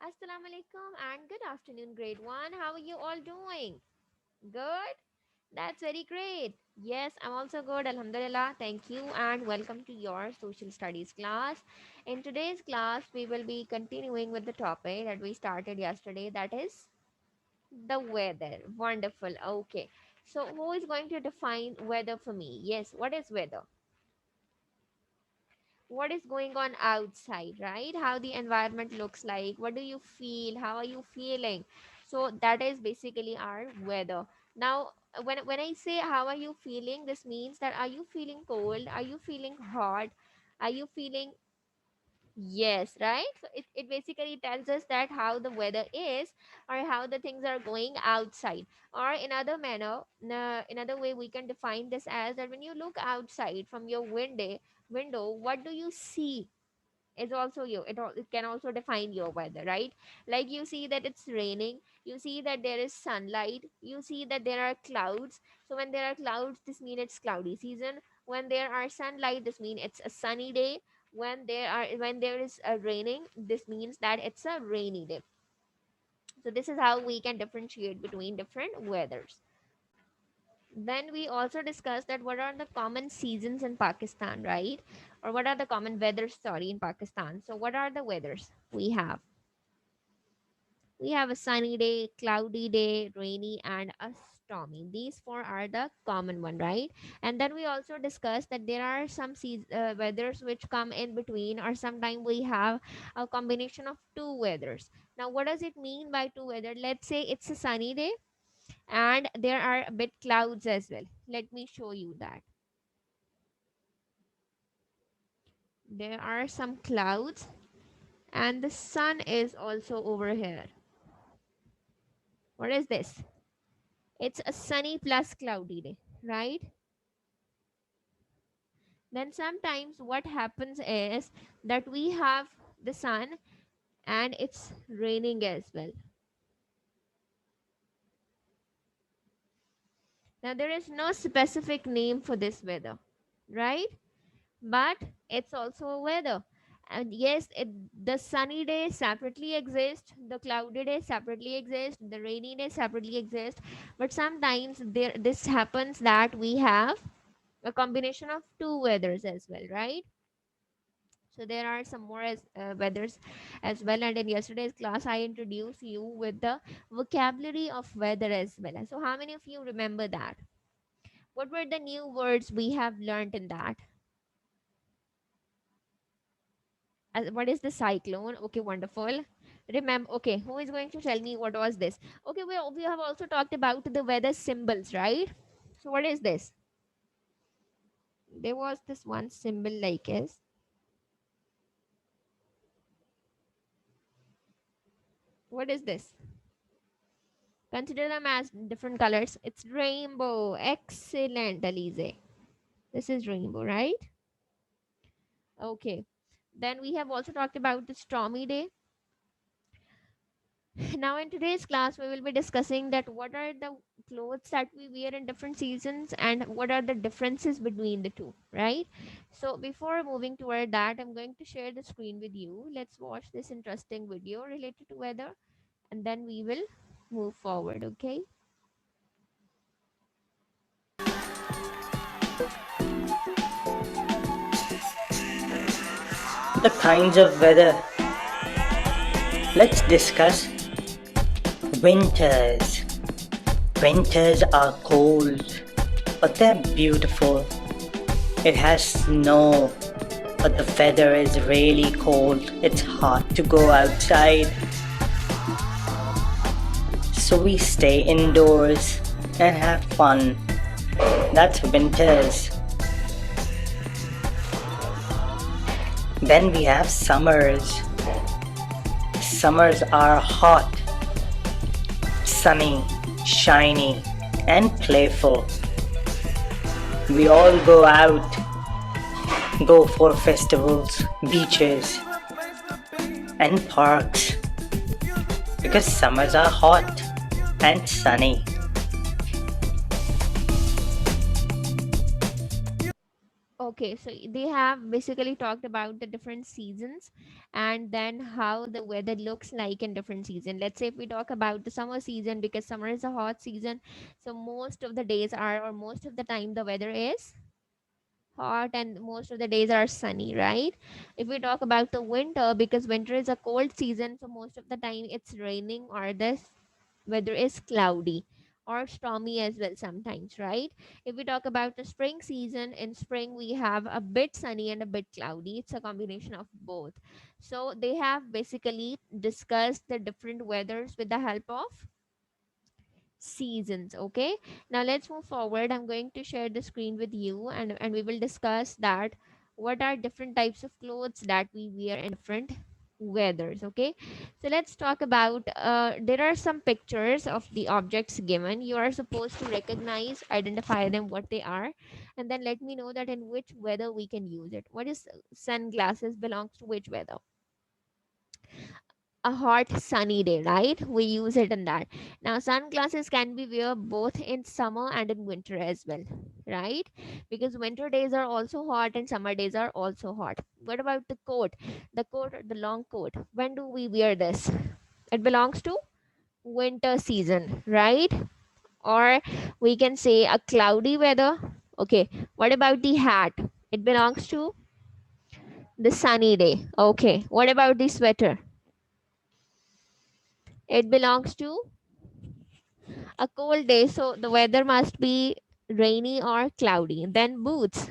Assalamu alaikum and good afternoon, grade 1. How are you all doing? Good? That's very great. Yes, I'm also good. Alhamdulillah. Thank you and welcome to your social studies class. In today's class, we will be continuing with the topic that we started yesterday, that is the weather. Wonderful. Okay. So, who is going to define weather for me? Yes, what is weather? What is going on outside, right? How the environment looks like, what do you feel, how are you feeling? So that is basically our weather. Now when I say how are you feeling, this means that are you feeling cold, are you feeling hot, are you feeling. Yes, right. So it basically tells us that how the weather is or how the things are going outside. Or in other manner, another way we can define this as that when you look outside from your window, what do you see? Is also you. It can also define your weather, right? Like you see that it's raining, you see that there is sunlight, you see that there are clouds. So when there are clouds, this means it's cloudy season. When there are sunlight, this means it's a sunny day. When there is a raining, this means that it's a rainy day. So this is how we can differentiate between different weathers. Then we also discussed that what are the common seasons in Pakistan, right? Or what are the common weathers, sorry, in Pakistan. So what are the weathers we have? We have a sunny day, cloudy day, rainy, and a stormy. These four are the common one, right? And then we also discussed that there are some weathers which come in between, or sometimes we have a combination of two weathers. Now, what does it mean by two weather? Let's say it's a sunny day and there are a bit clouds as well. Let me show you that. There are some clouds and the sun is also over here. What is this? It's a sunny plus cloudy day, right? Then sometimes what happens is that we have the sun and it's raining as well. Now there is no specific name for this weather, right? But it's also a weather. And yes, the sunny day separately exists, the cloudy day separately exists, the rainy day separately exists. But sometimes this happens that we have a combination of two weathers as well, right? So there are some more weathers as well. And in yesterday's class, I introduced you with the vocabulary of weather as well. So how many of you remember that? What were the new words we have learned in that? What is the cyclone? Okay, wonderful. Remember, okay, who is going to tell me what was this? Okay, we have also talked about the weather symbols, right? So what is this? There was this one symbol like is. What is this? Consider them as different colors. It's rainbow. Excellent, Alize. This is rainbow, right? Okay. Then we have also talked about the stormy day. Now in today's class we will be discussing that what are the clothes that we wear in different seasons and what are the differences between the two, right? So before moving toward that, I'm going to share the screen with you. Let's watch this interesting video related to weather and then we will move forward, okay? The kinds of weather. Let's discuss winters. Winters are cold, but they're beautiful. It has snow, but the weather is really cold. It's hard to go outside. So we stay indoors and have fun. That's winters. Then we have summers. Summers are hot, sunny, shiny, and playful. We all go out, go for festivals, beaches, and parks because summers are hot and sunny. Okay, so they have basically talked about the different seasons and then how the weather looks like in different season. Let's say if we talk about the summer season, because summer is a hot season, so most of the days are, or most of the time the weather is hot and most of the days are sunny, right? If we talk about the winter, because winter is a cold season, so most of the time it's raining or the weather is cloudy or stormy as well sometimes, right? If we talk about the spring season, in spring we have a bit sunny and a bit cloudy. It's a combination of both. So they have basically discussed the different weathers with the help of seasons. Okay, now let's move forward. I'm going to share the screen with you, and we will discuss that what are different types of clothes that we wear in different weathers. Okay, so let's talk about there are some pictures of the objects given. You are supposed to recognize, identify them, what they are, and then let me know that in which weather we can use it. What is sunglasses belongs to which weather? A hot sunny day, right? We use it in that. Now sunglasses can be wear both in summer and in winter as well, right? Because winter days are also hot and summer days are also hot. What about the coat? The coat, or the long coat, when do we wear this? It belongs to winter season, right? Or we can say a cloudy weather. Okay, what about the hat? It belongs to the sunny day. Okay, what about the sweater? It belongs to a cold day, so the weather must be rainy or cloudy. Then boots,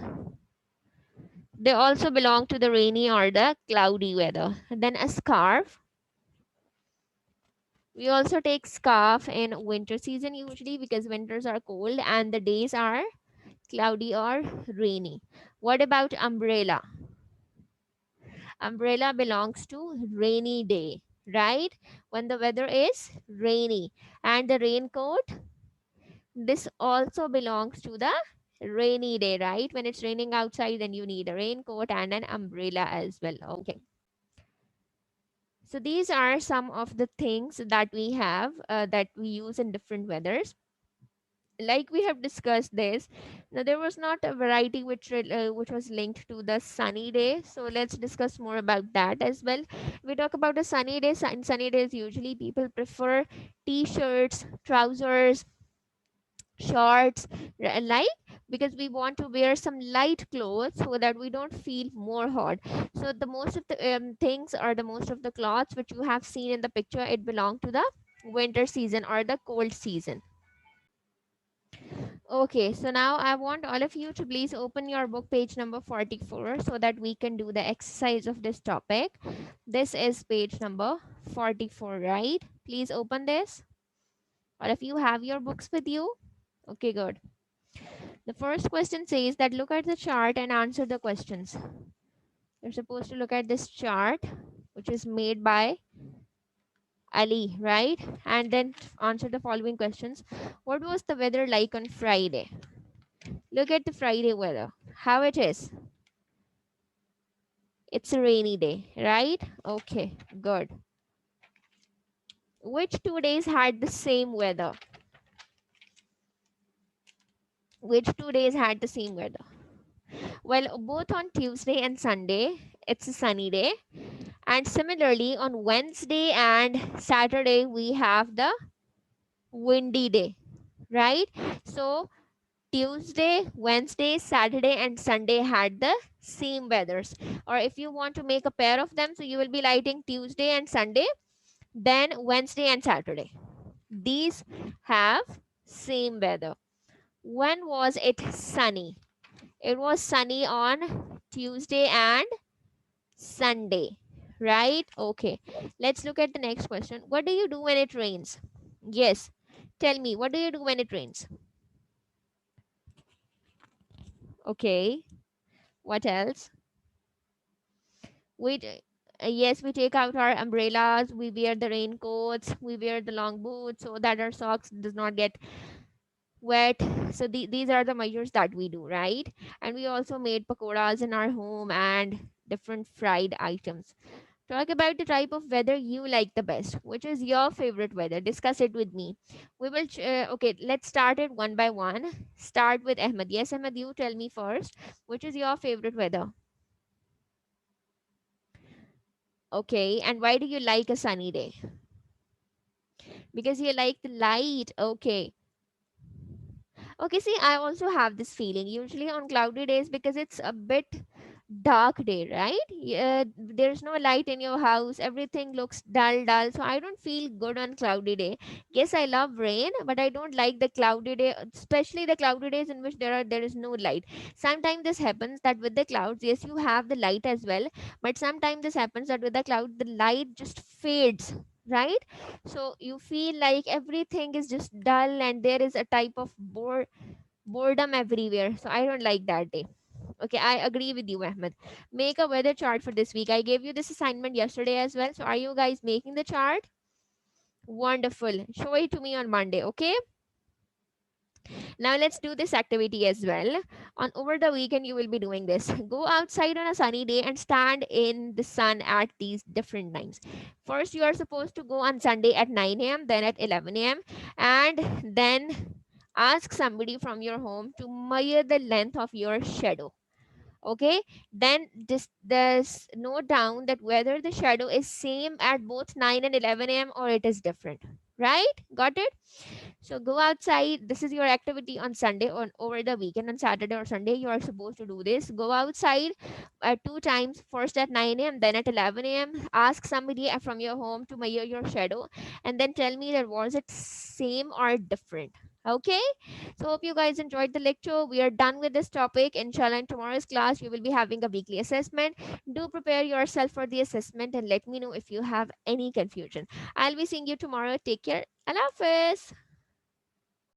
they also belong to the rainy or the cloudy weather. Then a scarf, we also take scarf in winter season usually because winters are cold and the days are cloudy or rainy. What about umbrella? Umbrella belongs to rainy day, right? When the weather is rainy. And the raincoat, this also belongs to the rainy day, right? When it's raining outside, then you need a raincoat and an umbrella as well. Okay. So these are some of the things that we have that we use in different weathers. Like we have discussed this, now there was not a variety which was linked to the sunny day. So let's discuss more about that as well. We talk about a sunny day. Sunny days usually people prefer t-shirts, trousers, shorts, like, because we want to wear some light clothes so that we don't feel more hot. So the most of the things, or the most of the clothes which you have seen in the picture, it belong to the winter season or the cold season. Okay, so now I want all of you to please open your book page number 44 so that we can do the exercise of this topic. This is page number 44, right? Please open this. All of you have your books with you? Okay, good. The first question says that look at the chart and answer the questions. You're supposed to look at this chart, which is made by Ali, right? And then answer the following questions. What was the weather like on Friday? Look at the Friday weather. How it is? It's a rainy day, right? Okay, good. Which 2 days had the same weather? Which 2 days had the same weather? Well, both on Tuesday and Sunday, it's a sunny day. And similarly, on Wednesday and Saturday, we have the windy day, right? So, Tuesday, Wednesday, Saturday, and Sunday had the same weathers. Or if you want to make a pair of them, so you will be writing Tuesday and Sunday, then Wednesday and Saturday. These have same weather. When was it sunny? It was sunny on Tuesday and Sunday, right? Okay, let's look at the next question. What do you do when it rains? Yes, tell me, what do you do when it rains? Okay, what else? Yes, we take out our umbrellas, we wear the raincoats, we wear the long boots so that our socks does not get wet. So these are the measures that we do, right? And we also made pakoras in our home and different fried items. Talk about the type of weather you like the best. Which is your favorite weather? Discuss it with me. We will, okay, let's start it one by one. Start with Ahmed. Yes, Ahmed, you tell me first. Which is your favorite weather? Okay, and why do you like a sunny day? Because you like the light. Okay. Okay, see, I also have this feeling usually on cloudy days because it's a bit dark day, right? There's no light in your house, everything looks dull. So I don't feel good on cloudy day. Yes, I love rain, but I don't like the cloudy day, especially the cloudy days in which there is no light. Sometimes this happens that with the clouds, yes, you have the light as well, but sometimes this happens that with the cloud, the light just fades. Right, so you feel like everything is just dull and there is a type of boredom everywhere. So I don't like that day. Okay, I agree with you, Ahmed. Make a weather chart for this week. I gave you this assignment yesterday as well. So are you guys making the chart? Wonderful. Show it to me on Monday, okay? Now let's do this activity as well. On over the weekend, you will be doing this. Go outside on a sunny day and stand in the sun at these different times. First, you are supposed to go on Sunday at 9 a.m., then at 11 a.m., and then ask somebody from your home to measure the length of your shadow. Okay, then this note down that whether the shadow is same at both 9 and 11 a.m. or it is different. Right, got it? So go outside. This is your activity on Sunday or over the weekend. On Saturday or Sunday, you are supposed to do this. Go outside two times, first at 9 a.m., then at 11 a.m. Ask somebody from your home to measure your shadow and then tell me that was it same or different. Okay, so hope you guys enjoyed the lecture. We are done with this topic. Inshallah, in tomorrow's class, we will be having a weekly assessment. Do prepare yourself for the assessment and let me know if you have any confusion. I'll be seeing you tomorrow. Take care. Allah Hafiz.